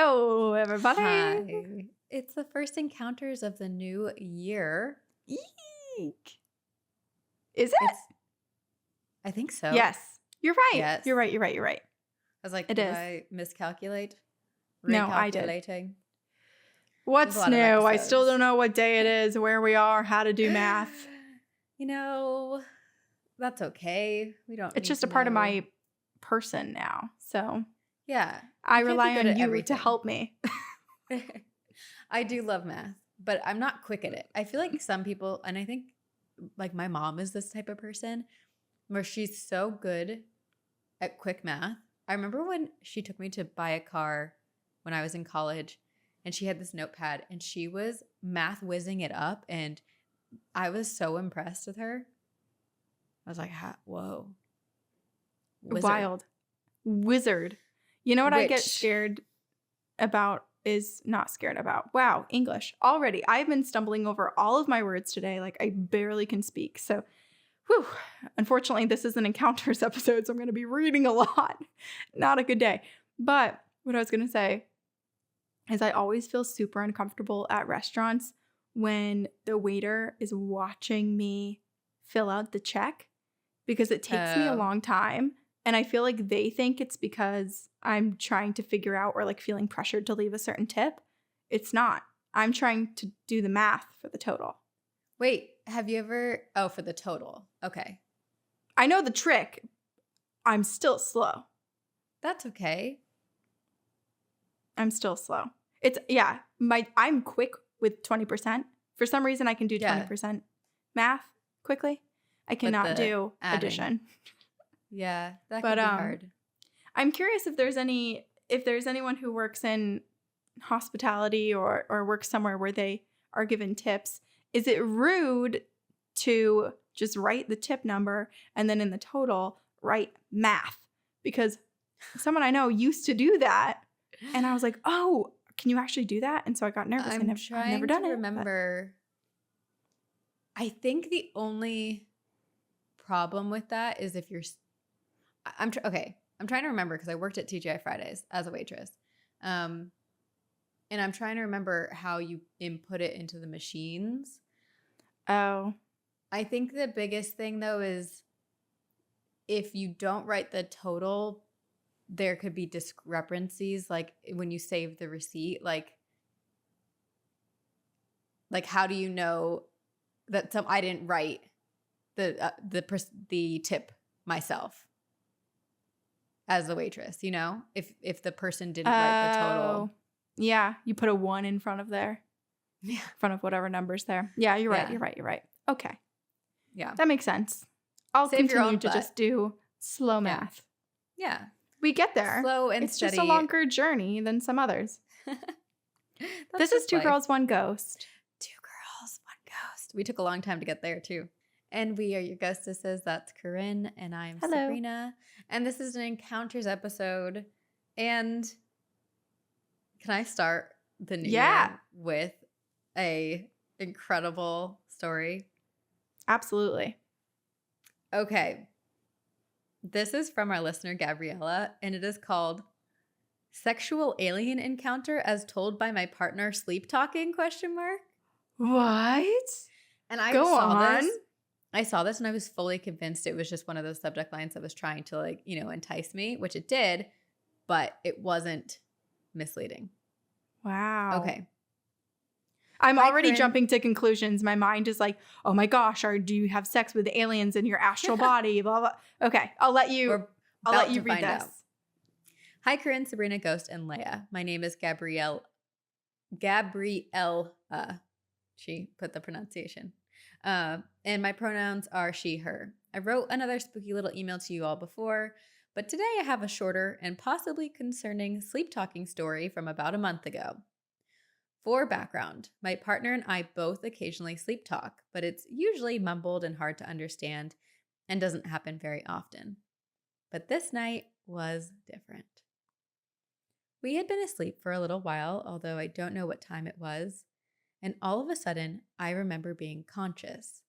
Hello, everybody. Hi. It's the first encounters of the new year. Eek. Is it? I think so. Yes. You're right. Yes. You're right. I was like, It did is. I miscalculate? No, I did. Recalculating? What's There's a lot of new? I still episodes. don't know what day it is, where we are, how to do math. You know, that's okay. We don't. It's need just to a part of know. my person now. So Yeah. I You can't be rely good on at you to everything. help me. I do love math, but I'm not quick at it. I feel like some people, and I think like my mom is this type of person where she's so good at quick math. I remember when she took me to buy a car when I was in college, and she had this notepad and she was math whizzing it up, and I was so impressed with her. I was like, whoa. Wizard. Wild. Wizard. You know what I get Witch. scared about is not scared about. Wow, English. Already. I've been stumbling over all of my words today. Like I barely can speak. So, whew. Unfortunately, this is an encounters episode, so I'm going to be reading a lot. Not a good day. But what I was going to say is I always feel super uncomfortable at restaurants when the waiter is watching me fill out the check because it takes me a long time. And I feel like they think it's because I'm trying to figure out or like feeling pressured to leave a certain tip. It's not. I'm trying to do the math for the total. Wait, have you ever? Oh, for the total. Okay. I know the trick. I'm still slow. That's okay. I'm still slow. I'm quick with 20%. For some reason, I can do 20% math quickly. I cannot do addition. Yeah, that could be hard. I'm curious if there's anyone who works in hospitality or works somewhere where they are given tips. Is it rude to just write the tip number and then in the total write math? Because someone I know used to do that, and I was like, "Oh, can you actually do that?" And so I got nervous. I've never done it. Remember. I think the only problem with that is if you're. I'm trying to remember because I worked at TGI Fridays as a waitress, and I'm trying to remember how you input it into the machines. Oh, I think the biggest thing though is if you don't write the total, there could be discrepancies. Like when you save the receipt, like how do you know that I didn't write the tip myself as the waitress, you know, if the person didn't write the total. Yeah, you put a 1 in front of there. Yeah, in front of whatever number's there. Yeah, you're right. You're right. Okay. Yeah, that makes sense. I'll continue to just do slow math. Yeah, we get there. Slow and it's steady. Just a longer journey than some others. This is Two Girls, One Ghost. 2 Girls, 1 Ghost. We took a long time to get there too. And we are your ghostesses. That's Corinne, and I'm Sabrina. And this is an encounters episode. And can I start the new year with a incredible story? Absolutely. Okay. This is from our listener, Gabriella, and it is called Sexual Alien Encounter as Told by My Partner Sleep Talking? ? What? And I saw this and I was fully convinced it was just one of those subject lines that was trying to entice me, which it did, but it wasn't misleading. Wow. Okay. I'm already jumping to conclusions. My mind is like, oh my gosh, do you have sex with aliens in your astral body? Blah, blah. Okay, I'll let you read this. Out. Hi, Corinne, Sabrina, Ghost, and Leia. My name is Gabrielle. She put the pronunciation. And my pronouns are she, her. I wrote another spooky little email to you all before, but today I have a shorter and possibly concerning sleep talking story from about a month ago. For background, my partner and I both occasionally sleep talk, but it's usually mumbled and hard to understand and doesn't happen very often. But this night was different. We had been asleep for a little while, although I don't know what time it was, and all of a sudden, I remember being conscious.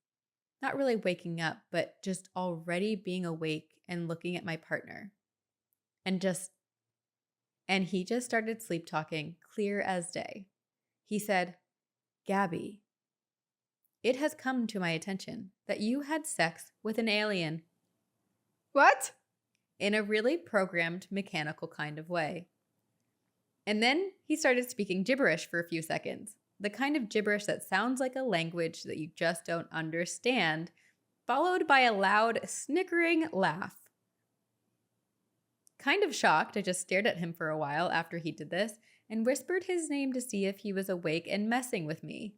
Not really waking up, but just already being awake and looking at my partner. And just and he just started sleep talking, clear as day. He said, "Gabby, it has come to my attention that you had sex with an alien." What? In a really programmed, mechanical kind of way. And then he started speaking gibberish for a few seconds. The kind of gibberish that sounds like a language that you just don't understand, followed by a loud, snickering laugh. Kind of shocked, I just stared at him for a while after he did this and whispered his name to see if he was awake and messing with me.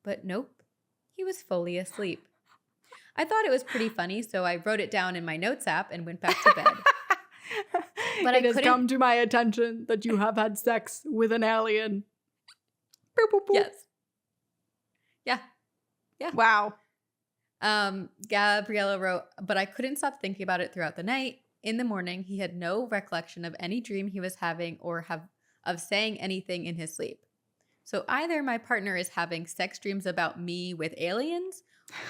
But nope, he was fully asleep. I thought it was pretty funny, so I wrote it down in my notes app and went back to bed. But it has come to my attention that you have had sex with an alien. Boop, boop, boop. Yes. Yeah. Yeah. Wow. Gabriella wrote, but I couldn't stop thinking about it throughout the night. In the morning, he had no recollection of any dream he was having or of saying anything in his sleep. So either my partner is having sex dreams about me with aliens,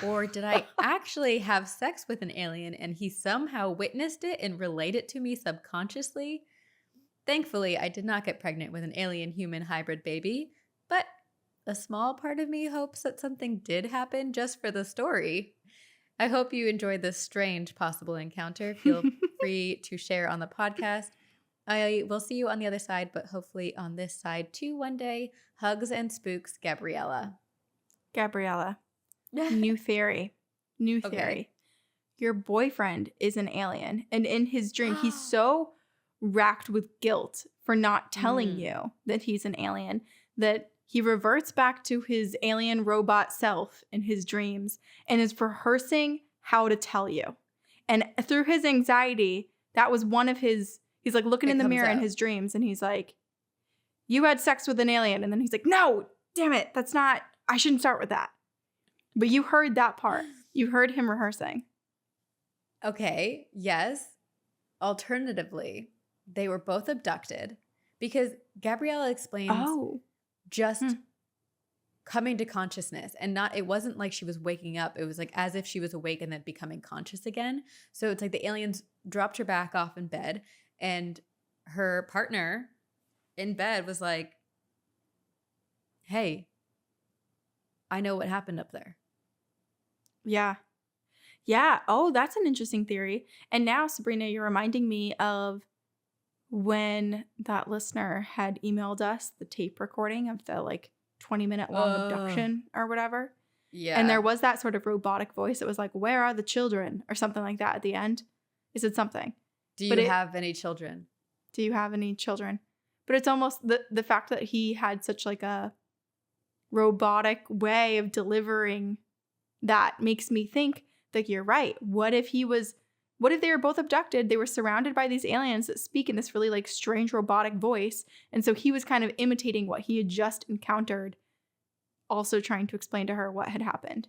or did I actually have sex with an alien and he somehow witnessed it and relayed it to me subconsciously? Thankfully, I did not get pregnant with an alien-human hybrid baby, but a small part of me hopes that something did happen just for the story. I hope you enjoyed this strange possible encounter. Feel free to share on the podcast. I will see you on the other side, but hopefully on this side too one day. Hugs and spooks, Gabriella. Gabriella. New theory. New theory. Okay. Your boyfriend is an alien, and in his dream, he's so racked with guilt for not telling you that he's an alien that he reverts back to his alien robot self in his dreams and is rehearsing how to tell you. And through his anxiety, that was one of his, he's like looking in the mirror in his dreams and he's like, "You had sex with an alien." And then he's like, "No, damn it. That's not, I shouldn't start with that." But you heard that part. You heard him rehearsing. Okay, yes. Alternatively, they were both abducted because Gabriella explains just coming to consciousness and not, it wasn't like she was waking up. It was like as if she was awake and then becoming conscious again. So it's like the aliens dropped her back off in bed and her partner in bed was like, "Hey, I know what happened up there." Yeah. Yeah. Oh, that's an interesting theory. And now, Sabrina, you're reminding me of when that listener had emailed us the tape recording of the like 20-minute long abduction or whatever. Yeah. And there was that sort of robotic voice that was like, "Where are the children?" or something like that at the end. It said something. Do you have any children? Do you have any children? But it's almost the fact that he had such like a robotic way of delivering that makes me think that you're right. What if they were both abducted? They were surrounded by these aliens that speak in this really like strange robotic voice. And so he was kind of imitating what he had just encountered, also trying to explain to her what had happened.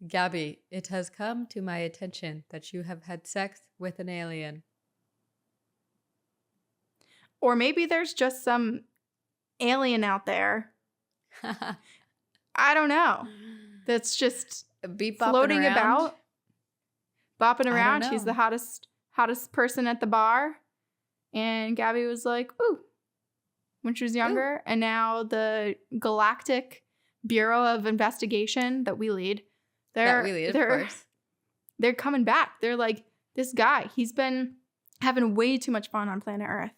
Gabby, it has come to my attention that you have had sex with an alien. Or maybe there's just some alien out there. I don't know. That's just floating about, bopping around. She's the hottest person at the bar. And Gabby was like, "Ooh," when she was younger. Ooh. And now the Galactic Bureau of Investigation that we lead, of course. They're coming back. They're like, "This guy, he's been having way too much fun on planet Earth.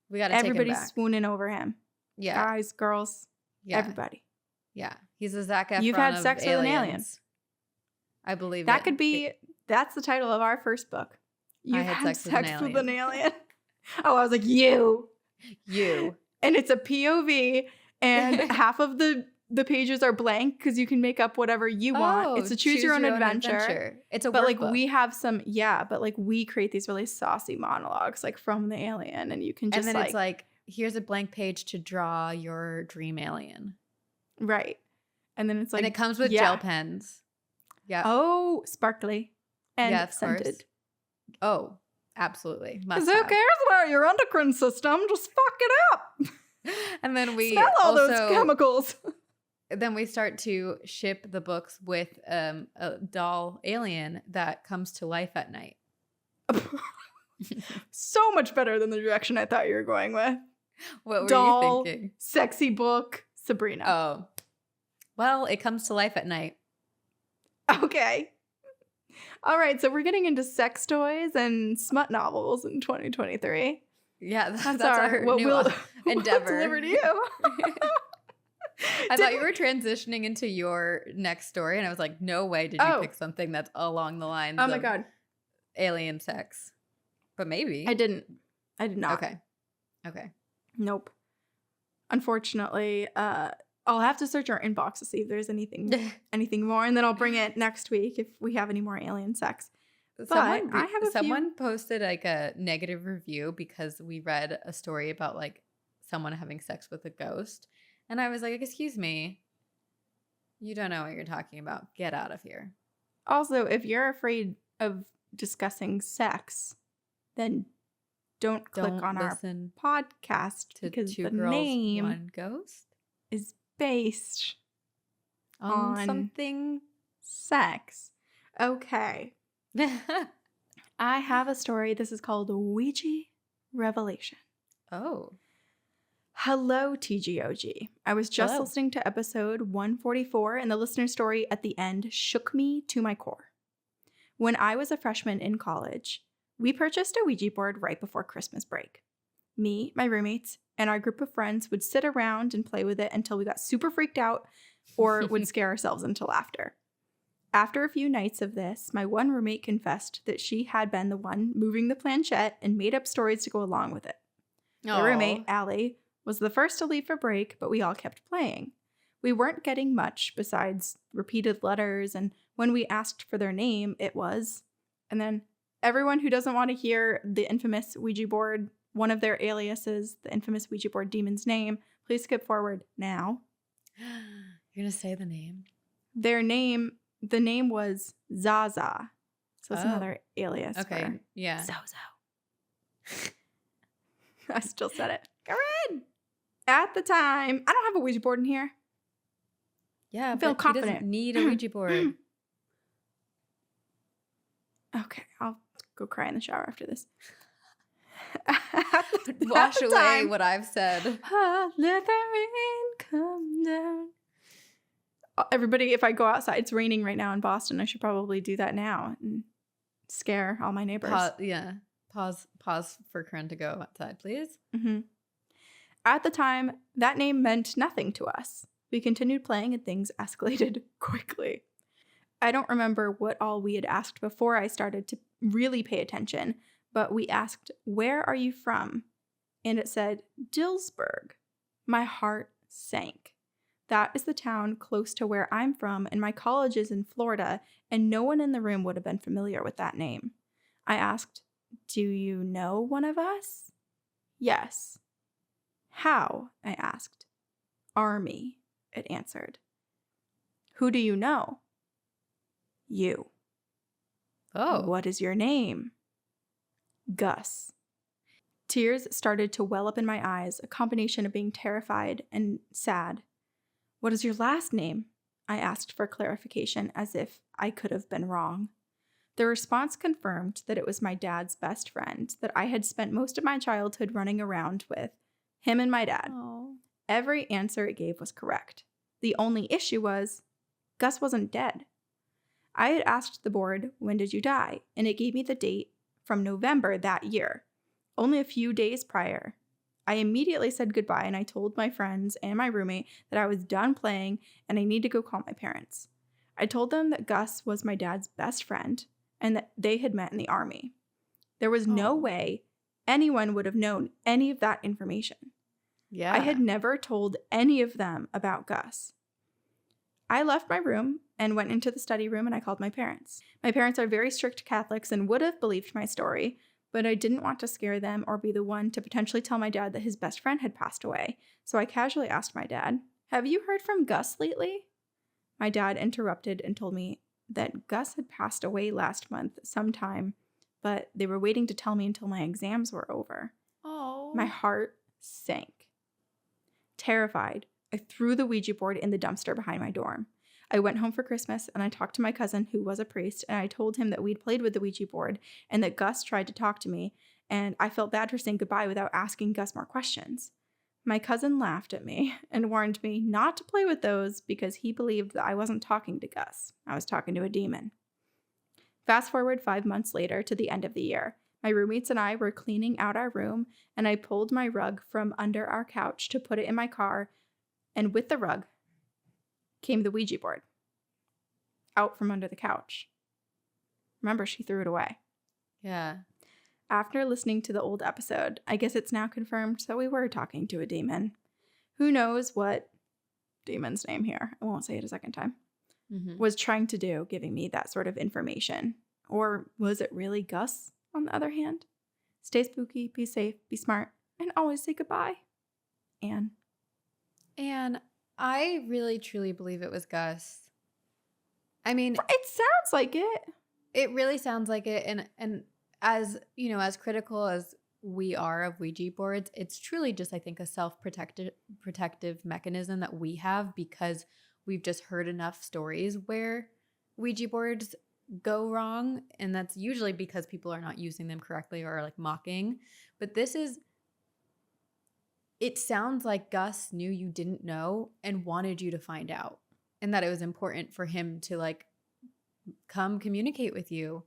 We got to take him back." Everybody's swooning over him. Yeah. Guys, girls, everybody. Yeah. He's a Zac Efron. You've had sex with an alien. I believe that could be, that's the title of our first book. You've had sex with an alien. Oh, I was like, you. And it's a POV and half of the pages are blank because you can make up whatever you want. It's a choose your own adventure. It's a But workbook. like we have some, but like we create these really saucy monologues like from the alien and you can just and then it's like, here's a blank page to draw your dream alien. Right. And then it's like. And it comes with gel pens. Yeah. Oh, sparkly. And scented. Course. Oh, absolutely. Because who cares about your endocrine system? Just fuck it up. And then we smell all those chemicals. Then we start to ship the books with a doll alien that comes to life at night. So much better than the direction I thought you were going with. What were doll, you thinking? sexy book, Sabrina. Oh. Well, it comes to life at night. Okay. All right, so we're getting into sex toys and smut novels in 2023. Yeah, That's our what new we'll endeavor. deliver to you. I thought you were transitioning into your next story, and I was like, no way did you pick something that's along the lines Oh my of God. alien sex. But maybe. I did not. Okay. Nope. Unfortunately, I'll have to search our inbox to see if there's anything more, and then I'll bring it next week if we have any more alien sex. Someone posted like a negative review because we read a story about like someone having sex with a ghost. And I was like, excuse me, you don't know what you're talking about. Get out of here. Also, if you're afraid of discussing sex, then don't click on our podcast because the name One Ghost is based on something sex. Okay. I have a story. This is called Ouija Revelation. Oh. Hello, TGOG. I was just listening to episode 144, and the listener story at the end shook me to my core. When I was a freshman in college, we purchased a Ouija board right before Christmas break. Me, my roommates, and our group of friends would sit around and play with it until we got super freaked out or would scare ourselves into laughter. After a few nights of this, my one roommate confessed that she had been the one moving the planchette and made up stories to go along with it. My roommate, Allie, was the first to leave for break, but we all kept playing. We weren't getting much besides repeated letters, and when we asked for their name, it was. And then everyone who doesn't want to hear the infamous Ouija board, one of their aliases, the infamous Ouija board demon's name, please skip forward now. You're going to say the name? The name was Zaza. So it's another alias. Okay, yeah. Zozo. I still said it. Go ahead. At the time, I don't have a Ouija board in here. Yeah, I feel confident. He doesn't need a Ouija board. Okay, I'll go cry in the shower after this. Wash away what I've said. Let the rain come down. Everybody, if I go outside, it's raining right now in Boston. I should probably do that now and scare all my neighbors. Pause for Karen to go outside, please. Mm-hmm. At the time, that name meant nothing to us. We continued playing and things escalated quickly. I don't remember what all we had asked before I started to really pay attention, but we asked, "Where are you from?" And it said, "Dillsburg." My heart sank. That is the town close to where I'm from, and my college is in Florida, and no one in the room would have been familiar with that name. I asked, "Do you know one of us?" "Yes." "How?" I asked. "Army," it answered. "Who do you know?" "You." Oh. "What is your name?" "Gus." Tears started to well up in my eyes, a combination of being terrified and sad. "What is your last name?" I asked for clarification, as if I could have been wrong. The response confirmed that it was my dad's best friend that I had spent most of my childhood running around with, him and my dad. Aww. Every answer it gave was correct. The only issue was Gus wasn't dead. I had asked the board, "When did you die?" and it gave me the date from November that year, only a few days prior. I immediately said goodbye, and I told my friends and my roommate that I was done playing and I need to go call my parents. I told them that Gus was my dad's best friend and that they had met in the Army. There was no way anyone would have known any of that information. Yeah. I had never told any of them about Gus. I left my room and went into the study room, and I called my parents. My parents are very strict Catholics and would have believed my story, but I didn't want to scare them or be the one to potentially tell my dad that his best friend had passed away. So I casually asked my dad, "Have you heard from Gus lately?" My dad interrupted and told me that Gus had passed away last month sometime, but they were waiting to tell me until my exams were over. Oh. My heart sank. Terrified, I threw the Ouija board in the dumpster behind my dorm. I went home for Christmas and I talked to my cousin who was a priest, and I told him that we'd played with the Ouija board and that Gus tried to talk to me, and I felt bad for saying goodbye without asking Gus more questions. My cousin laughed at me and warned me not to play with those because he believed that I wasn't talking to Gus. I was talking to a demon. Fast forward 5 months later to the end of the year. My roommates and I were cleaning out our room, and I pulled my rug from under our couch to put it in my car, and with the rug came the Ouija board out from under the couch. Remember, she threw it away. Yeah. After listening to the old episode, I guess it's now confirmed that we were talking to a demon. Who knows what demon's name here, I won't say it a second time, was trying to do, giving me that sort of information. Or was it really Gus, on the other hand? Stay spooky, be safe, be smart, and always say goodbye. Anne. And I really, truly believe it was Gus. I mean, it sounds like it. It really sounds like it. And as, as critical as we are of Ouija boards, it's truly just, I think, a self-protective mechanism that we have because we've just heard enough stories where Ouija boards go wrong. And that's usually because people are not using them correctly or like mocking. But it sounds like Gus knew you didn't know and wanted you to find out. And that it was important for him to like come communicate with you.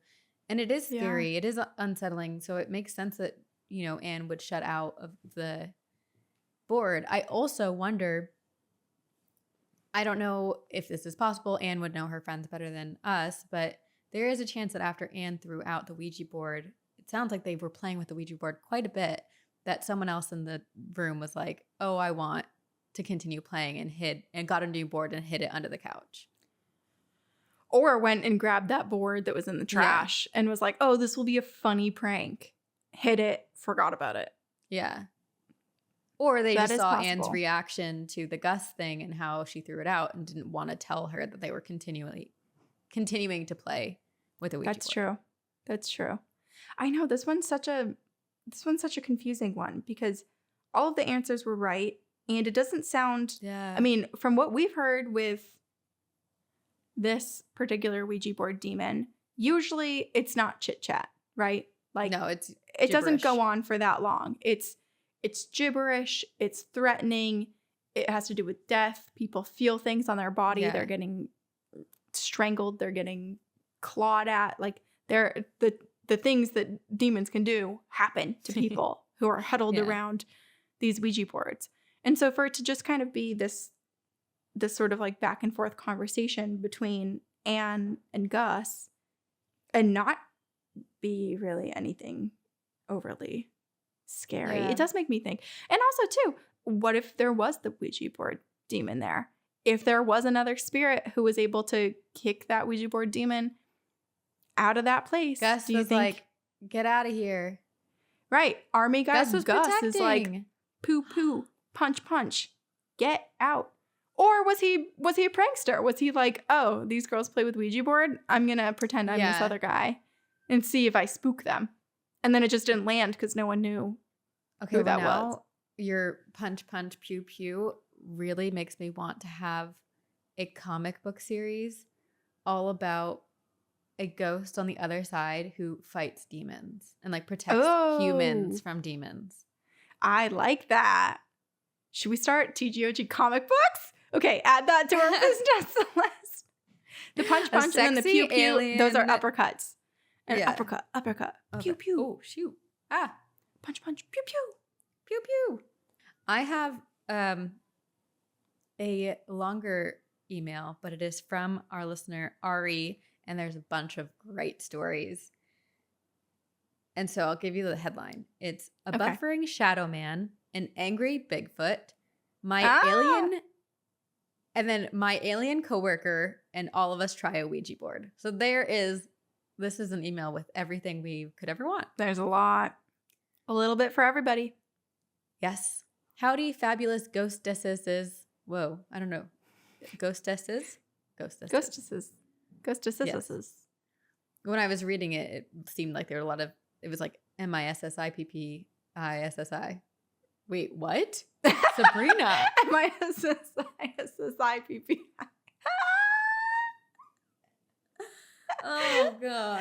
And it is scary. Yeah. It is unsettling. So it makes sense that, Anne would shut out of the board. I also wonder, I don't know if this is possible. Anne would know her friends better than us, but there is a chance that after Anne threw out the Ouija board, it sounds like they were playing with the Ouija board quite a bit, that someone else in the room was like, oh, I want to continue playing, and got a new board and hid it under the couch. Or went and grabbed that board that was in the trash and was like, oh, this will be a funny prank. Hid it, forgot about it. Yeah. Or they just saw possible. Anne's reaction to the Gus thing and how she threw it out and didn't want to tell her that they were continuing to play with a Ouija board. That's true. I know this one's such a confusing one because all of the answers were right. And it doesn't sound, I mean, from what we've heard with this particular Ouija board demon, usually it's not chit chat, right? Like, no, it doesn't go on for that long. It's gibberish. It's threatening. It has to do with death. People feel things on their body. Yeah. They're getting strangled. They're getting clawed at. Like the things that demons can do happen to people who are huddled around these Ouija boards. And so for it to just kind of be this sort of like back and forth conversation between Anne and Gus and not be really anything overly scary. Yeah. It does make me think. And also too, what if there was the Ouija board demon there? If there was another spirit who was able to kick that Ouija board demon out of that place, Gus was like, get out of here. Right. Army guy Gus is like, poo poo. Punch, punch, get out. Or was he a prankster? Was he like, oh, these girls play with Ouija board? I'm going to pretend I'm this other guy and see if I spook them. And then it just didn't land because no one knew who that was. Your punch, punch, pew, pew really makes me want to have a comic book series all about a ghost on the other side who fights demons and like protects humans from demons. I like that. Should we start TGOG comic books? Okay, add that to our business list. The punch, punch, and then the pew, pew. Those are uppercuts. And uppercut, pew, pew. Oh, shoot. Ah. Punch, punch, pew, pew. Pew, pew. I have a longer email, but it is from our listener, Ari, and there's a bunch of great stories. And so I'll give you the headline. It's a buffering shadow man, an angry Bigfoot, my alien coworker, and all of us try a Ouija board. So this is an email with everything we could ever want. There's a lot. A little bit for everybody. Yes. Howdy, fabulous ghostesses. Whoa, I don't know. Ghostesses? Ghostesses. Yes. When I was reading it, it seemed like there were a lot of, it was like MISSIPPISSI. Wait, what? Sabrina. MISSIPPI. Oh, God.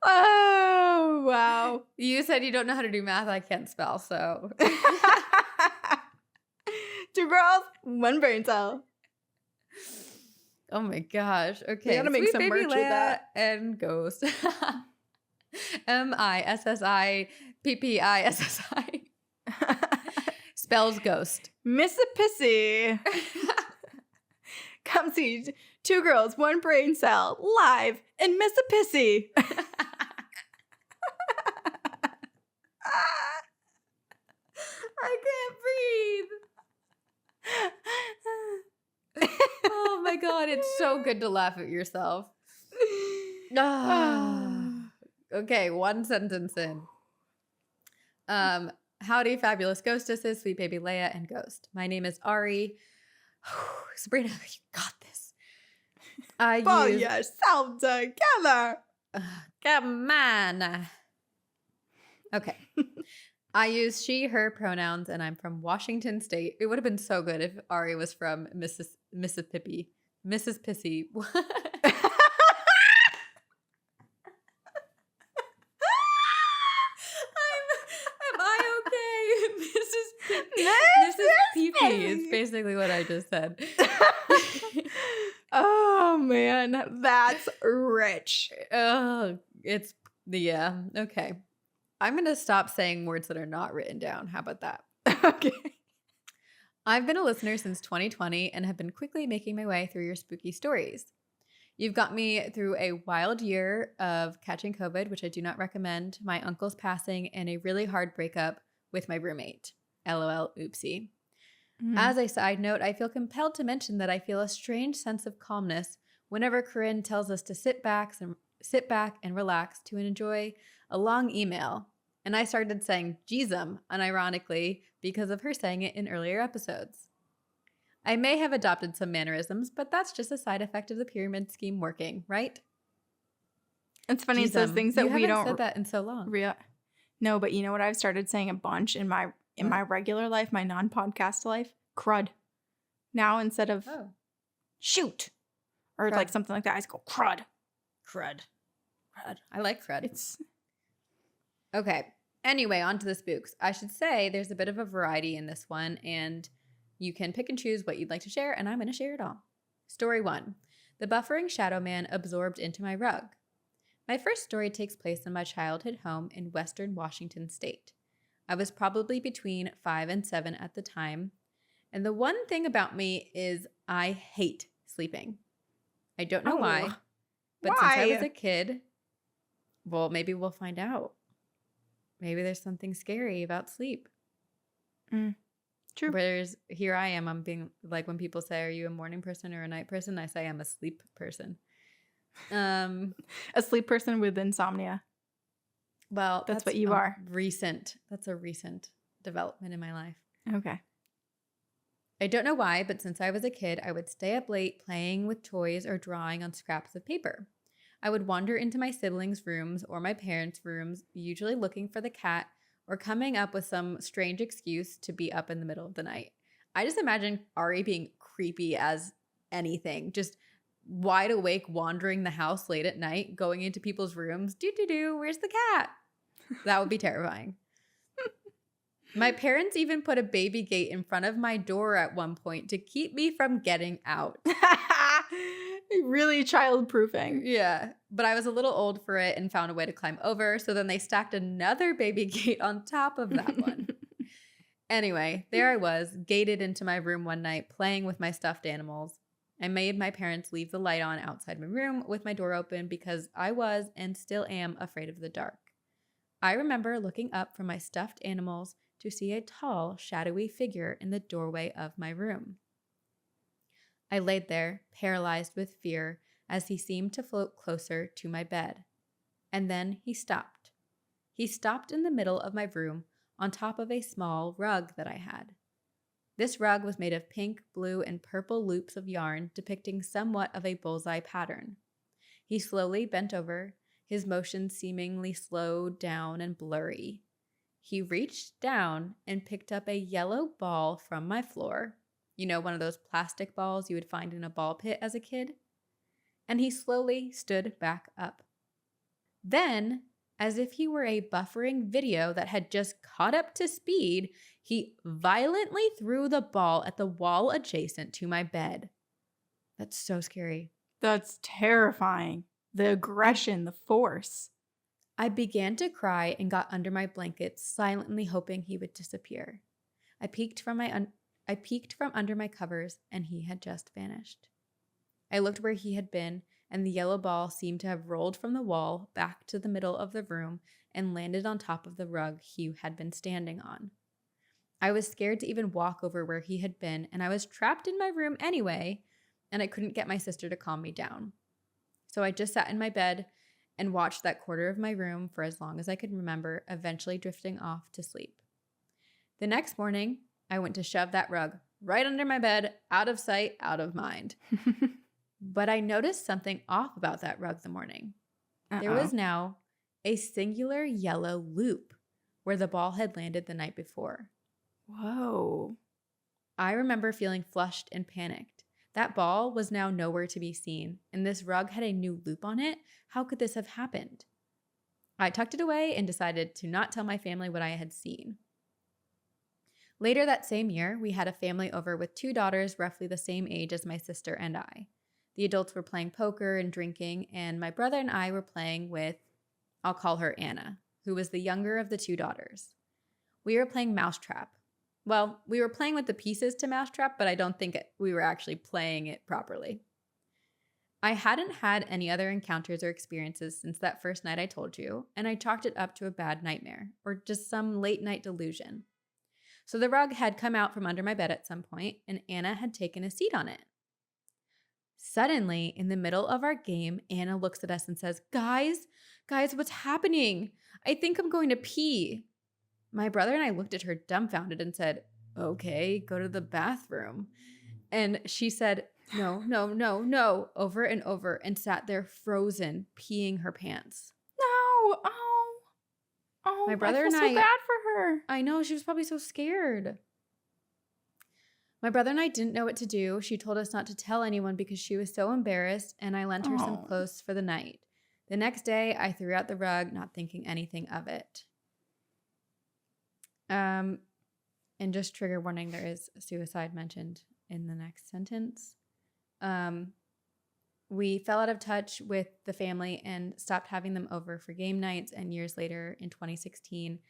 Oh, wow. You said you don't know how to do math. I can't spell, so. 2 girls, 1 brain cell. Oh my gosh. Okay. We gotta make Sweet some Baby merch with Leia that. and Ghost. MISSIPPISSI. Spells ghost. Mississippi. Come see 2 girls, 1 brain cell live in Mississippi. I can't breathe. Oh my God. It's so good to laugh at yourself. Okay, 1 sentence in. Howdy, fabulous ghostesses, Sweet Baby Leia and Ghost. My name is Ari. Sabrina, you got this. Pull yourself together. Come on. Okay. I use she, her pronouns, and I'm from Washington State. It would have been so good if Ari was from Mississippi. Mrs. Pissy. Am I okay? Mrs. Pee-Pee is basically what I just said. Oh man, that's rich. Oh, yeah, okay. I'm going to stop saying words that are not written down. How about that? Okay. I've been a listener since 2020 and have been quickly making my way through your spooky stories. You've got me through a wild year of catching COVID, which I do not recommend, my uncle's passing, and a really hard breakup with my roommate. LOL, oopsie. As a side note, I feel compelled to mention that I feel a strange sense of calmness whenever Corinne tells us to sit back and relax to enjoy a long email. And I started saying "Jeezum" unironically because of her saying it in earlier episodes. I may have adopted some mannerisms, but that's just a side effect of the pyramid scheme working, right? It's funny, it's those things that you we haven't don't said that in so long. No, but you know what I've started saying a bunch in my regular life, my non-podcast life? Crud. Now instead of shoot or Crud. like something like that, I just go crud. Crud. I like crud. It's okay. Anyway, on to the spooks. I should say there's a bit of a variety in this one, and you can pick and choose what you'd like to share, and I'm going to share it all. Story 1. The buffering shadow man absorbed into my rug. My first story takes place in my childhood home in Western Washington State. I was probably between 5 and 7 at the time, and the one thing about me is I hate sleeping. I don't know why, but since I was a kid, well, maybe we'll find out. Maybe there's something scary about sleep. True. Whereas here I am, I'm being like, when people say, are you a morning person or a night person? I say I'm a sleep person. A sleep person with insomnia. Well, that's what you are. That's a recent development in my life. Okay. I don't know why, but since I was a kid, I would stay up late playing with toys or drawing on scraps of paper. I would wander into my siblings' rooms or my parents' rooms, usually looking for the cat or coming up with some strange excuse to be up in the middle of the night. I just imagine Ari being creepy as anything, just wide awake, wandering the house late at night, going into people's rooms. Where's the cat? That would be terrifying. My parents even put a baby gate in front of my door at one point to keep me from getting out. Really child-proofing. Yeah, but I was a little old for it and found a way to climb over, so then they stacked another baby gate on top of that one. Anyway, there I was, gated into my room one night, playing with my stuffed animals. I made my parents leave the light on outside my room with my door open because I was and still am afraid of the dark. I remember looking up from my stuffed animals to see a tall, shadowy figure in the doorway of my room. I laid there, paralyzed with fear, as he seemed to float closer to my bed. And then he stopped. He stopped in the middle of my room on top of a small rug that I had. This rug was made of pink, blue, and purple loops of yarn depicting somewhat of a bullseye pattern. He slowly bent over, his motions seemingly slowed down and blurry. He reached down and picked up a yellow ball from my floor. You know, one of those plastic balls you would find in a ball pit as a kid? And he slowly stood back up. Then, as if he were a buffering video that had just caught up to speed, He violently threw the ball at the wall adjacent to my bed. That's so scary. That's terrifying. The aggression, the force. I began to cry and got under my blankets, silently hoping he would disappear. I peeked from under my covers, and he had just vanished. I looked where he had been, and the yellow ball seemed to have rolled from the wall back to the middle of the room and landed on top of the rug he had been standing on. I was scared to even walk over where he had been, and I was trapped in my room anyway, and I couldn't get my sister to calm me down. So I just sat in my bed and watched that quarter of my room for as long as I could remember, eventually drifting off to sleep. The next morning, I went to shove that rug right under my bed, out of sight, out of mind. But I noticed something off about that rug the morning. There was now a singular yellow loop where the ball had landed the night before. Whoa. I remember feeling flushed and panicked. That ball was now nowhere to be seen, and this rug had a new loop on it. How could this have happened? I tucked it away and decided to not tell my family what I had seen. Later that same year, we had a family over with 2 daughters roughly the same age as my sister and I. The adults were playing poker and drinking, and my brother and I were playing with, I'll call her Anna, who was the younger of the 2 daughters. We were playing Mousetrap. Well, we were playing with the pieces to Mousetrap, but I don't think we were actually playing it properly. I hadn't had any other encounters or experiences since that first night I told you, and I chalked it up to a bad nightmare or just some late night delusion. So the rug had come out from under my bed at some point, and Anna had taken a seat on it. Suddenly, in the middle of our game, Anna looks at us and says, Guys, what's happening? I think I'm going to pee. My brother and I looked at her dumbfounded and said, Okay, go to the bathroom. And she said, No, over and over, and sat there frozen, peeing her pants. No. Oh, my brother I feel and so bad for her. I know, she was probably so scared. My brother and I didn't know what to do. She told us not to tell anyone because she was so embarrassed, and I lent her some clothes for the night. The next day, I threw out the rug, not thinking anything of it. And just trigger warning, there is suicide mentioned in the next sentence. We fell out of touch with the family and stopped having them over for game nights, and years later, in 2016,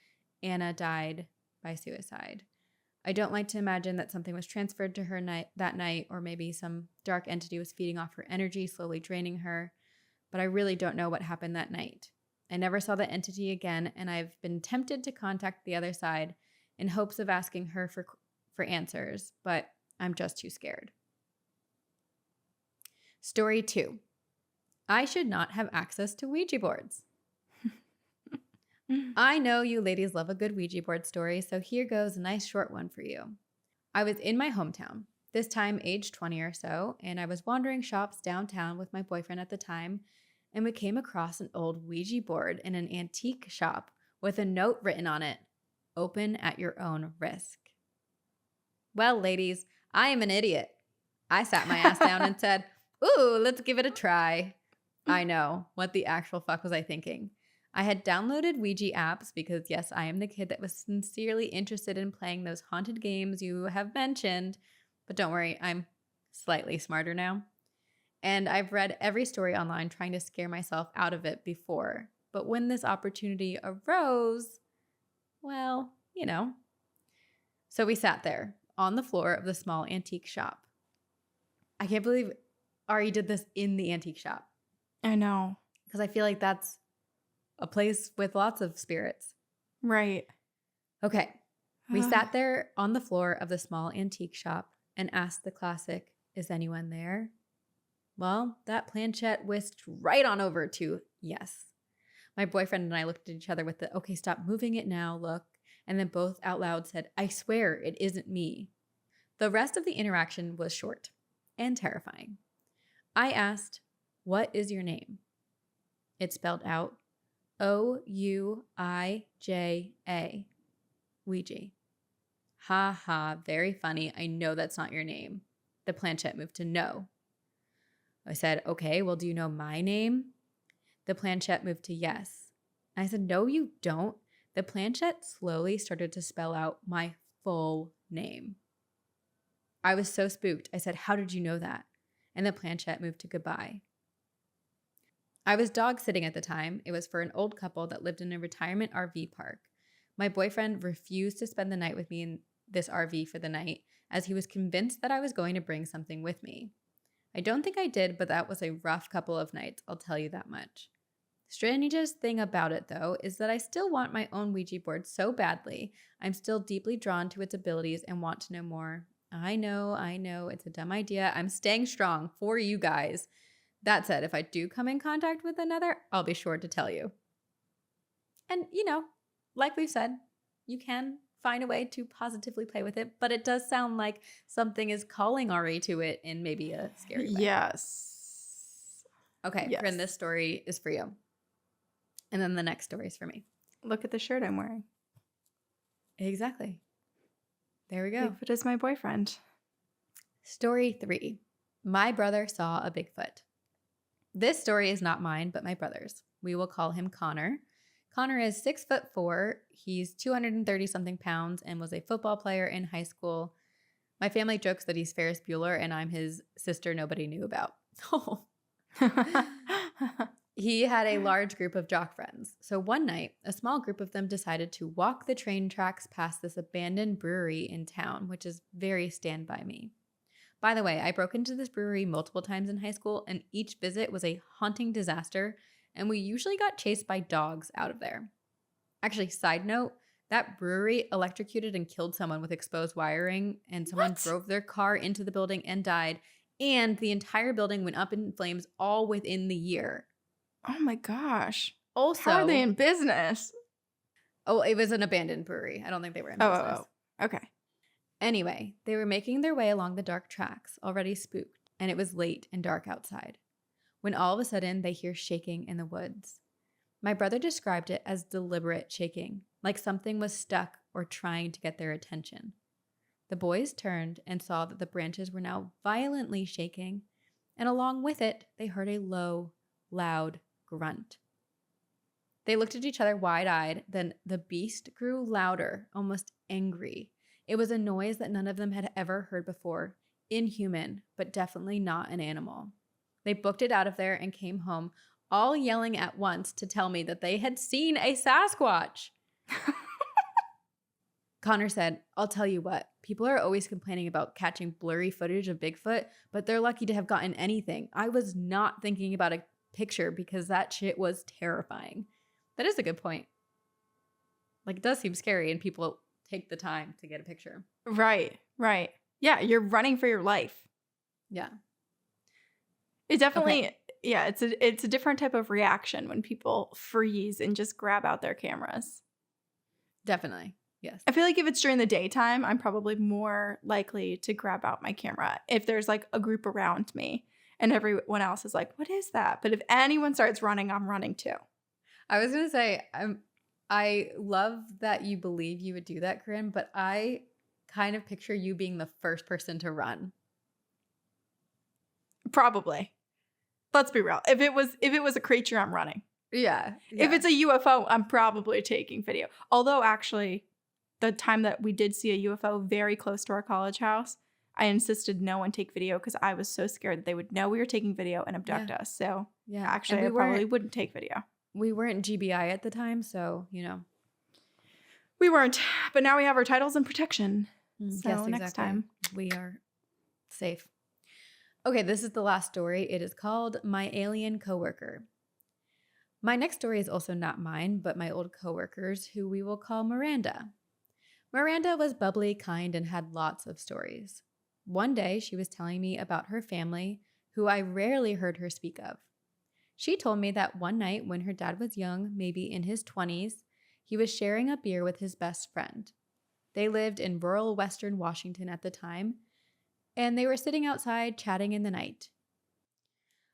Anna died by suicide. I don't like to imagine that something was transferred to her that night, or maybe some dark entity was feeding off her energy, slowly draining her, but I really don't know what happened that night. I never saw the entity again, and I've been tempted to contact the other side in hopes of asking her for answers, but I'm just too scared. Story 2. I should not have access to Ouija boards. I know you ladies love a good Ouija board story, so here goes a nice short one for you. I was in my hometown, this time age 20 or so, and I was wandering shops downtown with my boyfriend at the time, and we came across an old Ouija board in an antique shop with a note written on it, "Open at your own risk." Well, ladies, I am an idiot. I sat my ass down and said, "Ooh, let's give it a try." I know, what the actual fuck was I thinking? I had downloaded Ouija apps because, yes, I am the kid that was sincerely interested in playing those haunted games you have mentioned. But don't worry, I'm slightly smarter now. And I've read every story online trying to scare myself out of it before. But when this opportunity arose, well, you know. So we sat there on the floor of the small antique shop. I can't believe Ari did this in the antique shop. I know. Because I feel like that's a place with lots of spirits. Right. Okay. We sat there on the floor of the small antique shop and asked the classic, "Is anyone there?" Well, that planchette whisked right on over to yes. My boyfriend and I looked at each other with the, "Okay, stop moving it now, look." And then both out loud said, "I swear it isn't me." The rest of the interaction was short and terrifying. I asked, "What is your name?" It spelled out Ouija. Ouija. Ha ha, very funny. I know that's not your name. The planchette moved to no. I said, "Okay, well, do you know my name?" The planchette moved to yes. I said, "No, you don't." The planchette slowly started to spell out my full name. I was so spooked. I said, "How did you know that?" And the planchette moved to goodbye. I was dog sitting at the time. It was for an old couple that lived in a retirement RV park. My boyfriend refused to spend the night with me in this RV for the night, as he was convinced that I was going to bring something with me. I don't think I did, but that was a rough couple of nights, I'll tell you that much. Strangest thing about it, though, is that I still want my own Ouija board so badly. I'm still deeply drawn to its abilities and want to know more. I know, it's a dumb idea. I'm staying strong for you guys. That said, if I do come in contact with another, I'll be sure to tell you. And, like we've said, you can find a way to positively play with it, but it does sound like something is calling Ari to it in maybe a scary way. Yes. Okay, Yes. Corinne, this story is for you. And then the next story is for me. Look at the shirt I'm wearing. Exactly. There we go. Bigfoot is my boyfriend. Story 3. My brother saw a Bigfoot. This story is not mine, but my brother's. We will call him Connor. Connor is 6'4". He's 230 something pounds and was a football player in high school. My family jokes that he's Ferris Bueller and I'm his sister nobody knew about. He had a large group of jock friends. So one night, a small group of them decided to walk the train tracks past this abandoned brewery in town, which is very stand by me. By the way, I broke into this brewery multiple times in high school, and each visit was a haunting disaster, and we usually got chased by dogs out of there. Actually, side note, that brewery electrocuted and killed someone with exposed wiring, and someone drove their car into the building and died, and the entire building went up in flames all within the year. Oh my gosh. Also, how are they in business? Oh, it was an abandoned brewery. I don't think they were in business. Okay. Anyway, they were making their way along the dark tracks, already spooked, and it was late and dark outside, when all of a sudden they hear shaking in the woods. My brother described it as deliberate shaking, like something was stuck or trying to get their attention. The boys turned and saw that the branches were now violently shaking, and along with it, they heard a low, loud grunt. They looked at each other wide-eyed, then the beast grew louder, almost angry. It was a noise that none of them had ever heard before, inhuman, but definitely not an animal. They booked it out of there and came home, all yelling at once to tell me that they had seen a Sasquatch. Connor said, "I'll tell you what, people are always complaining about catching blurry footage of Bigfoot, but they're lucky to have gotten anything. I was not thinking about a picture because that shit was terrifying." That is a good point. Like, it does seem scary and people take the time to get a picture. Right. Yeah, you're running for your life. Yeah. It definitely, yeah, it's a different type of reaction when people freeze and just grab out their cameras. Definitely. Yes. I feel like if it's during the daytime, I'm probably more likely to grab out my camera if there's like a group around me and everyone else is like, "What is that?" But if anyone starts running, I'm running too. I was going to say, I love that you believe you would do that, Corinne, but I kind of picture you being the first person to run. Probably. Let's be real. If it was a creature, I'm running. Yeah. If it's a UFO, I'm probably taking video. Although actually, the time that we did see a UFO very close to our college house, I insisted no one take video because I was so scared that they would know we were taking video and abduct us. So actually, I probably wouldn't take video. We weren't GBI at the time, so, We weren't, but now we have our titles and protection. So yes, exactly. Next time. We are safe. Okay, this is the last story. It is called My Alien Coworker. My next story is also not mine, but my old coworker's, who we will call Miranda. Miranda was bubbly, kind, and had lots of stories. One day, she was telling me about her family, who I rarely heard her speak of. She told me that one night when her dad was young, maybe in his 20s, he was sharing a beer with his best friend. They lived in rural Western Washington at the time, and they were sitting outside chatting in the night.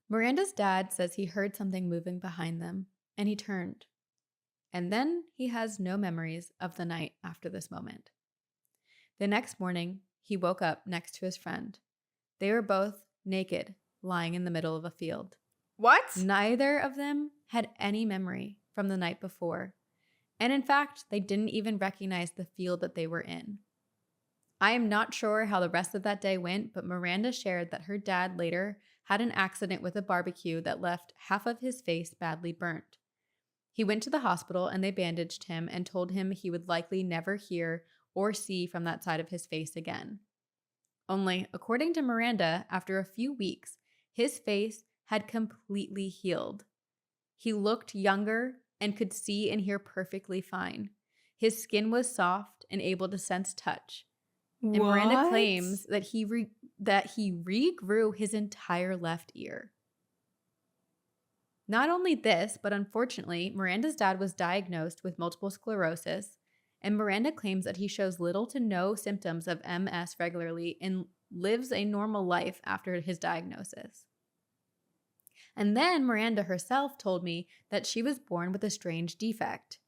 Miranda's dad says he heard something moving behind them, and he turned. And then he has no memories of the night after this moment. The next morning, he woke up next to his friend. They were both naked, lying in the middle of a field. What? Neither of them had any memory from the night before. And in fact, they didn't even recognize the field that they were in. I am not sure how the rest of that day went, but Miranda shared that her dad later had an accident with a barbecue that left half of his face badly burnt. He went to the hospital and they bandaged him and told him he would likely never hear or see from that side of his face again. Only, according to Miranda, after a few weeks, his face had completely healed. He looked younger and could see and hear perfectly fine. His skin was soft and able to sense touch. And Miranda claims that he regrew his entire left ear. Not only this, but unfortunately, Miranda's dad was diagnosed with multiple sclerosis, and Miranda claims that he shows little to no symptoms of MS regularly and lives a normal life after his diagnosis. And then Miranda herself told me that she was born with a strange defect.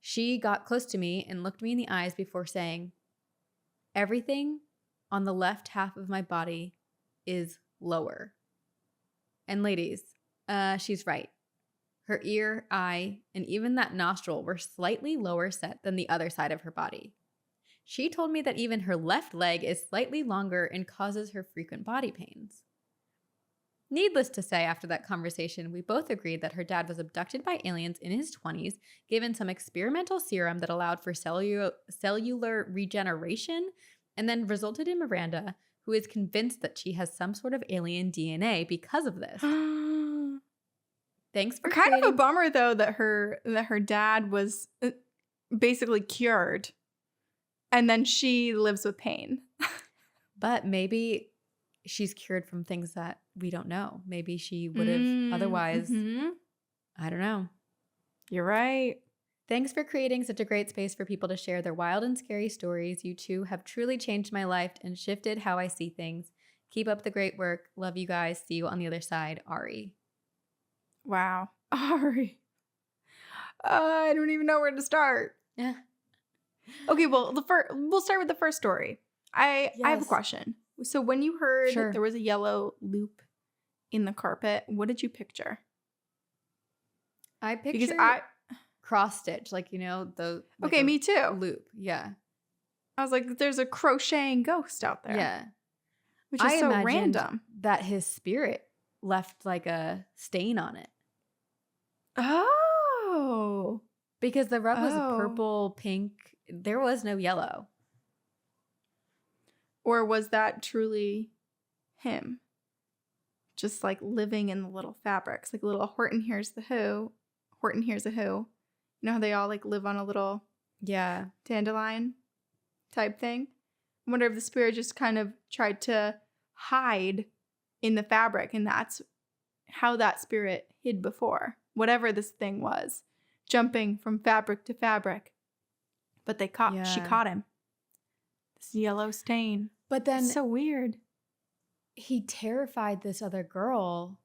She got close to me and looked me in the eyes before saying, "Everything on the left half of my body is lower." And ladies, she's right. Her ear, eye, and even that nostril were slightly lower set than the other side of her body. She told me that even her left leg is slightly longer and causes her frequent body pains. Needless to say, after that conversation, we both agreed that her dad was abducted by aliens in his 20s, given some experimental serum that allowed for cellular regeneration, and then resulted in Miranda, who is convinced that she has some sort of alien DNA because of this. Thanks for kind of a bummer, though, that her dad was basically cured, and then she lives with pain. But maybe she's cured from things that we don't know. Maybe she would have otherwise. I don't know. You're right. Thanks for creating such a great space for people to share their wild and scary stories. You two have truly changed my life and shifted how I see things. Keep up the great work. Love you guys. See you on the other side. Ari. Wow. Ari. I don't even know where to start. Yeah. Okay, well, we'll start with the first story. I have a question. So when you heard Sure. there was a yellow loop in the carpet, what did you picture? I picture Because cross stitch, like, you know, the like okay, a me too. loop. Yeah. I was like, there's a crocheting ghost out there. Yeah. Which is I so imagined random. that his spirit left like a stain on it. Oh. Because the rug was Oh. purple, pink. There was no yellow. Or was that truly him? Just like living in the little fabrics, like little Horton Hears the Who. Horton Hears a Who. You know how they all like live on a little Yeah. dandelion type thing? I wonder if the spirit just kind of tried to hide in the fabric, and that's how that spirit hid before. Whatever this thing was, jumping from fabric to fabric. But she Yeah. caught him. This yellow stain. But then It's so weird. he terrified this other girl.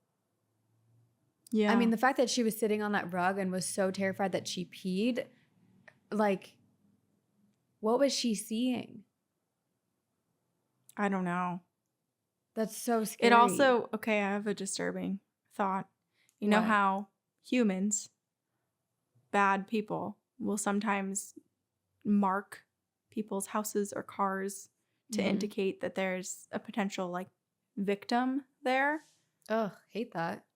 Yeah. I mean, the fact that she was sitting on that rug and was so terrified that she peed, like, what was she seeing? I don't know. That's so scary. It also, okay, I have a disturbing thought. You know What? how humans, bad people, will sometimes mark people's houses or cars to Mhm. indicate that there's a potential like victim there. Ugh, hate that.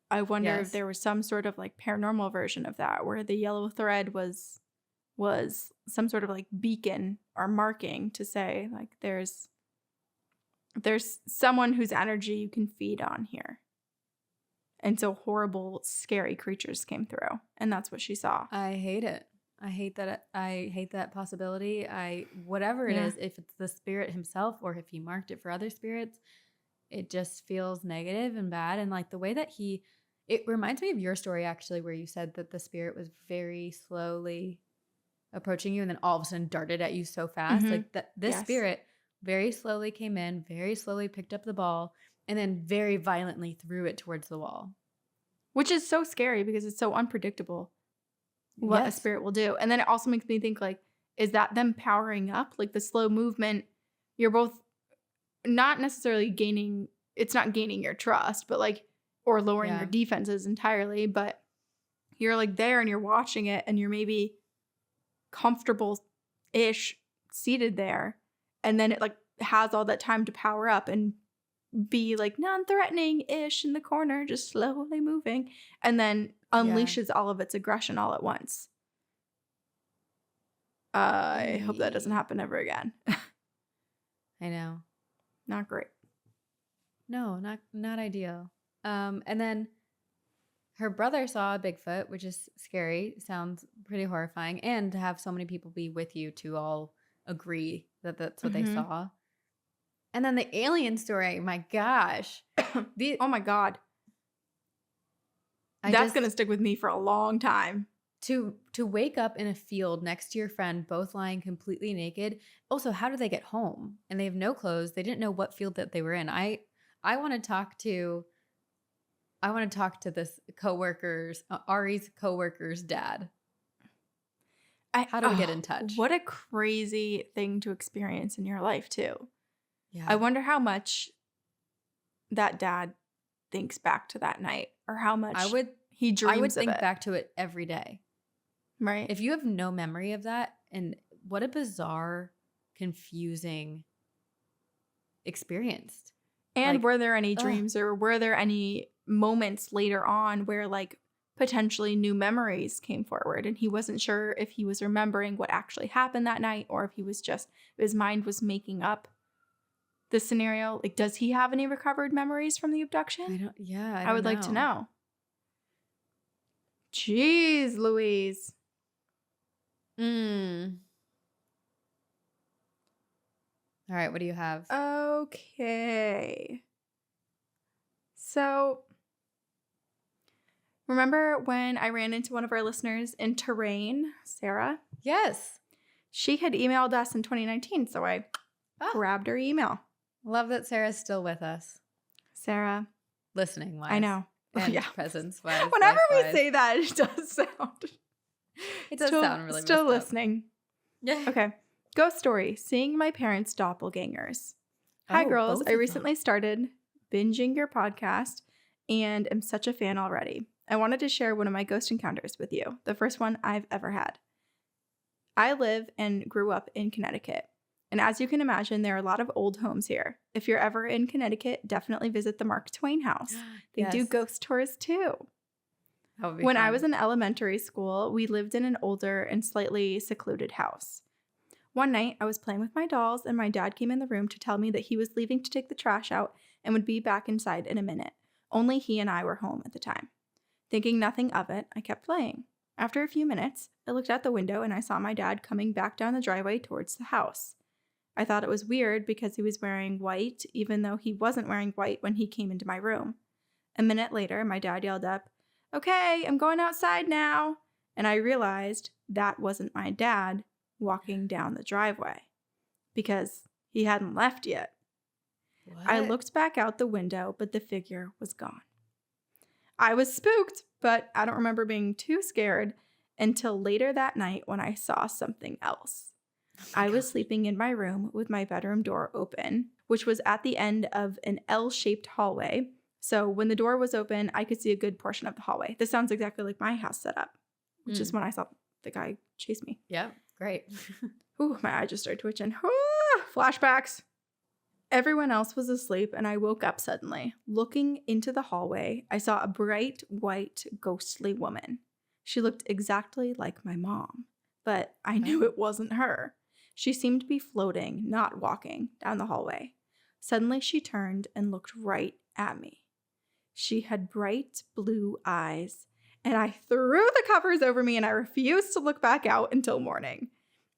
I wonder if Yes. there was some sort of like paranormal version of that where the yellow thread was some sort of like beacon or marking to say like there's someone whose energy you can feed on here. And so horrible, scary creatures came through. And that's what she saw. I hate it. I hate that. I hate that possibility. Whatever it Yeah. is, if it's the spirit himself or if he marked it for other spirits, it just feels negative and bad. And like the way that it reminds me of your story actually, where you said that the spirit was very slowly approaching you and then all of a sudden darted at you so fast. Mhm. Like that, this Yes. spirit very slowly came in, very slowly picked up the ball, and then very violently threw it towards the wall. Which is so scary because it's so unpredictable what a Yes. spirit will do. And then it also makes me think like, is that them powering up? Like the slow movement, you're both not necessarily gaining, it's not gaining your trust, but like, or lowering Yeah. your defenses entirely, but you're like there and you're watching it and you're maybe comfortable-ish seated there. and then it like has all that time to power up and be like non-threatening-ish in the corner, just slowly moving, and then unleashes all of its aggression all at once. I hope that doesn't happen ever again. I know. Not great. No, not ideal. And then her brother saw a Bigfoot, which is scary. Sounds pretty horrifying. And to have so many people be with you to all agree that that's what they saw. And then the alien story, my gosh. Oh my God. That's going to stick with me for a long time. To wake up in a field next to your friend, both lying completely naked. Also, how did they get home? And they have no clothes. They didn't know what field that they were in. I want to talk to this coworker's Ari's coworker's dad. How do we get in touch? What a crazy thing to experience in your life too. Yeah. I wonder how much that dad thinks back to that night, or how much he dreams of it. I would think back to it every day. Right. If you have no memory of that, and what a bizarre, confusing experience. And like, were there any dreams or were there any moments later on where like potentially new memories came forward and he wasn't sure if he was remembering what actually happened that night or if he was just, his mind was making up the scenario? Like, does he have any recovered memories from the abduction? I would like to know. Jeez, Louise. All right, what do you have? Okay. So, remember when I ran into one of our listeners in Terrain, Sarah? Yes. She had emailed us in 2019, so I grabbed her email. Love that Sarah's still with us. Sarah. Listening wise. I know. And presence wise. Whenever we say that, it does sound. It does sound really still listening. Yeah. Okay. Ghost story. Seeing my parents' doppelgangers. Hi, girls. I recently started binging your podcast and am such a fan already. I wanted to share one of my ghost encounters with you. The first one I've ever had. I live and grew up in Connecticut. And as you can imagine, there are a lot of old homes here. If you're ever in Connecticut, definitely visit the Mark Twain house. They do ghost tours too. When I was in elementary school, we lived in an older and slightly secluded house. One night, I was playing with my dolls, and my dad came in the room to tell me that he was leaving to take the trash out and would be back inside in a minute. Only he and I were home at the time. Thinking nothing of it, I kept playing. After a few minutes, I looked out the window and I saw my dad coming back down the driveway towards the house. I thought it was weird because he was wearing white, even though he wasn't wearing white when he came into my room. A minute later, my dad yelled up, "Okay, I'm going outside now." And I realized that wasn't my dad walking down the driveway because he hadn't left yet. What? I looked back out the window, but the figure was gone. I was spooked, but I don't remember being too scared until later that night when I saw something else. I was sleeping in my room with my bedroom door open, which was at the end of an L-shaped hallway. So when the door was open, I could see a good portion of the hallway. This sounds exactly like my house setup, which is when I saw the guy chase me. Yeah, great. Ooh, my eye just started twitching. Flashbacks. Everyone else was asleep, and I woke up suddenly. Looking into the hallway, I saw a bright, white, ghostly woman. She looked exactly like my mom, but I knew it wasn't her. She seemed to be floating, not walking, down the hallway. Suddenly, she turned and looked right at me. She had bright blue eyes, and I threw the covers over me and I refused to look back out until morning.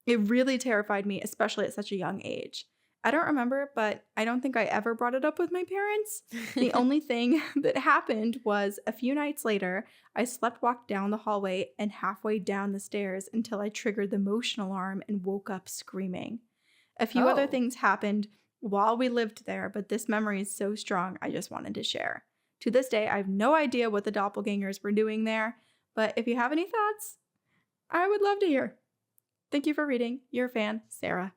It really terrified me, especially at such a young age. I don't remember, but I don't think I ever brought it up with my parents. The only thing that happened was a few nights later, I walked down the hallway and halfway down the stairs until I triggered the motion alarm and woke up screaming. A few other things happened while we lived there, but this memory is so strong, I just wanted to share. To this day, I have no idea what the doppelgangers were doing there, but if you have any thoughts, I would love to hear. Thank you for reading. Your fan, Sarah.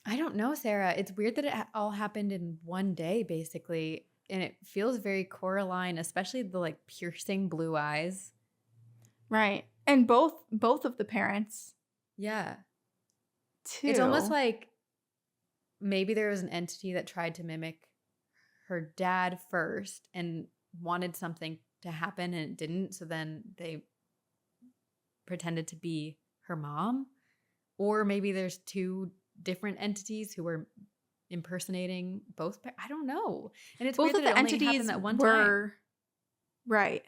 I don't know, Sarah. It's weird that it all happened in one day, basically, and it feels very Coraline, especially the like piercing blue eyes. Right, and both of the parents. Yeah, too. It's almost like maybe there was an entity that tried to mimic her dad first and wanted something to happen and it didn't. So then they pretended to be her mom. Or maybe there's two different entities who were impersonating both. I don't know. And it's Both weird of that the it only entities happened that one were time. right.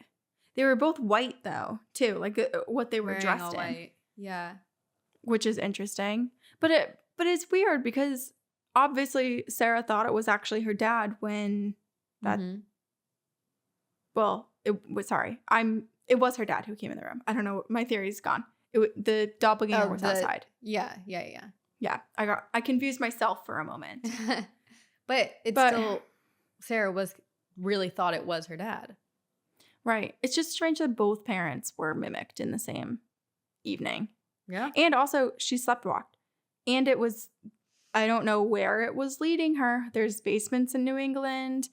They were both white though, too, like what they were Wearing dressed all in, white. Yeah. which is interesting. But it's weird because obviously Sarah thought it was actually her dad when that. Mhm. Well, it was it was her dad who came in the room. I don't know. My theory's gone. The doppelganger was outside. Yeah. Yeah, I confused myself for a moment. But still, Sarah really thought it was her dad. Right. It's just strange that both parents were mimicked in the same evening. Yeah. And also, she sleptwalked. And it was, I don't know where it was leading her. There's basements in New England.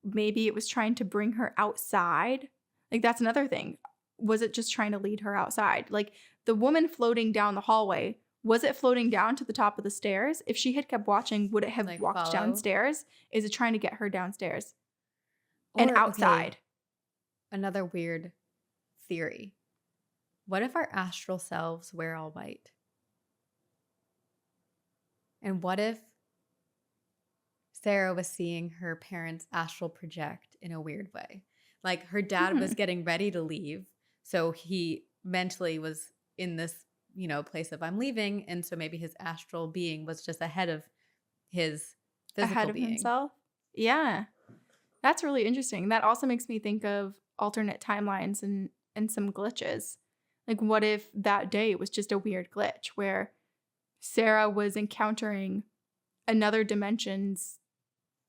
Maybe it was trying to bring her outside. Like, that's another thing. Was it just trying to lead her outside? Like, the woman floating down the hallway, was it floating down to the top of the stairs? If she had kept watching, would it have walked follow? downstairs? Is it trying to get her downstairs Or, and outside? okay, another weird theory. What if our astral selves wear all white? And what if Sarah was seeing her parents astral project in a weird way? Like her dad was getting ready to leave. So he mentally was in this, place of I'm leaving. And so maybe his astral being was just ahead of his physical being. Himself. Yeah. That's really interesting. That also makes me think of alternate timelines and some glitches. Like what if that day was just a weird glitch where Sarah was encountering another dimension's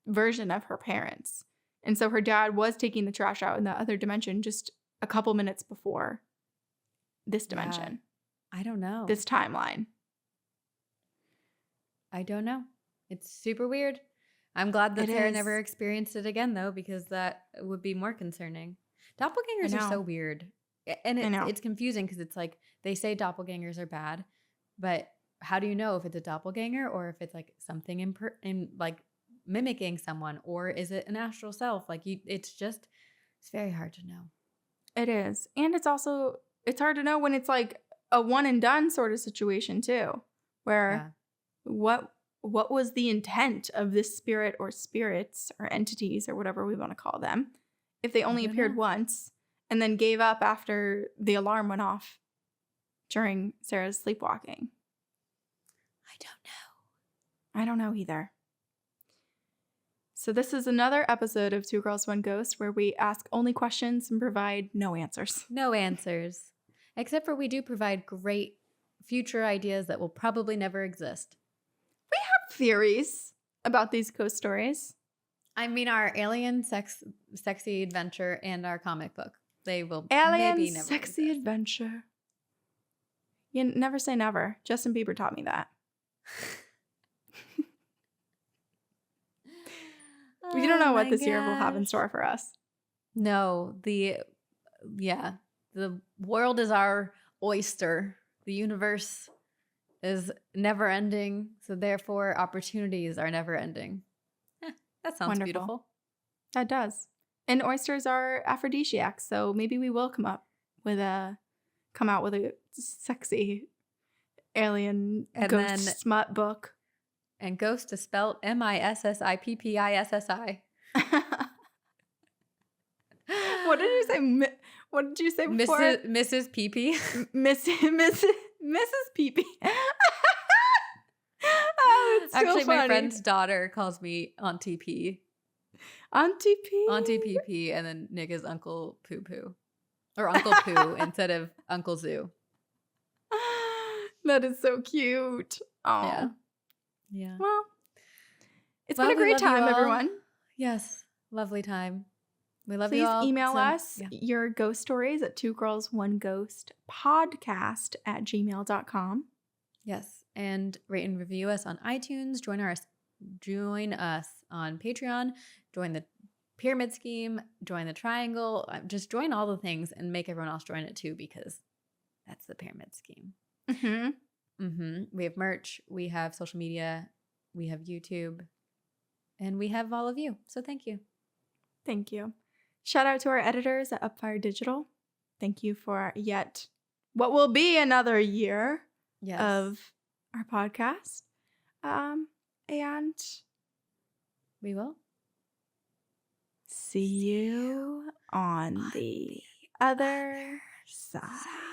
version of her parents. And so her dad was taking the trash out in the other dimension just a couple minutes before this dimension. Yeah. I don't know. This timeline. I don't know. It's super weird. I'm glad that Sarah never experienced it again, though, because that would be more concerning. Doppelgangers are so weird. And it's confusing because it's like they say doppelgangers are bad, but how do you know if it's a doppelganger or if it's like something in like mimicking someone, or is it an astral self? Like it's very hard to know. It is. And it's hard to know when it's like a one and done sort of situation too, where what was the intent of this spirit or spirits or entities or whatever we want to call them if they only appeared once and then gave up after the alarm went off during Sarah's sleepwalking? I don't know either. So this is another episode of Two Girls, One Ghost where we ask only questions and provide no answers. No answers. Except for we do provide great future ideas that will probably never exist. We have theories about these ghost stories. I mean, our alien sexy adventure and our comic book. They will alien maybe never sexy exist. Adventure. You never say never. Justin Bieber taught me that. We don't know what this year will have in store for us. No, the world is our oyster. The universe is never ending, so therefore opportunities are never ending. That sounds Wonderful. beautiful. That does. And oysters are aphrodisiacs, so maybe we will come out with a sexy alien and ghost smut book. And ghost is spelled MISSIPPISSI. What did you say? What did you say before? Mrs. PP. Mrs. PP. Oh, it's Actually, so funny. my friend's daughter calls me Auntie P. Auntie P. Auntie PP, and then Nick is Uncle Poo Poo. Or Uncle Poo instead of Uncle Zoo. That is so cute. Oh. Yeah. Yeah. Well, it's been a great time, everyone. Yes. Lovely time. We love Please you all. Please email us your ghost stories at twogirlsoneghostpodcast@gmail.com. Yes. And rate and review us on iTunes. Join us on Patreon. Join the pyramid scheme. Join the triangle. Just join all the things and make everyone else join it too, because that's the pyramid scheme. Mm-hmm. Mm-hmm. We have merch. We have social media. we have YouTube, and we have all of you. So thank you. Thank you. Shout out to our editors at Upfire Digital. Thank you for yet what will be another year of our podcast. And we will see you on the other side.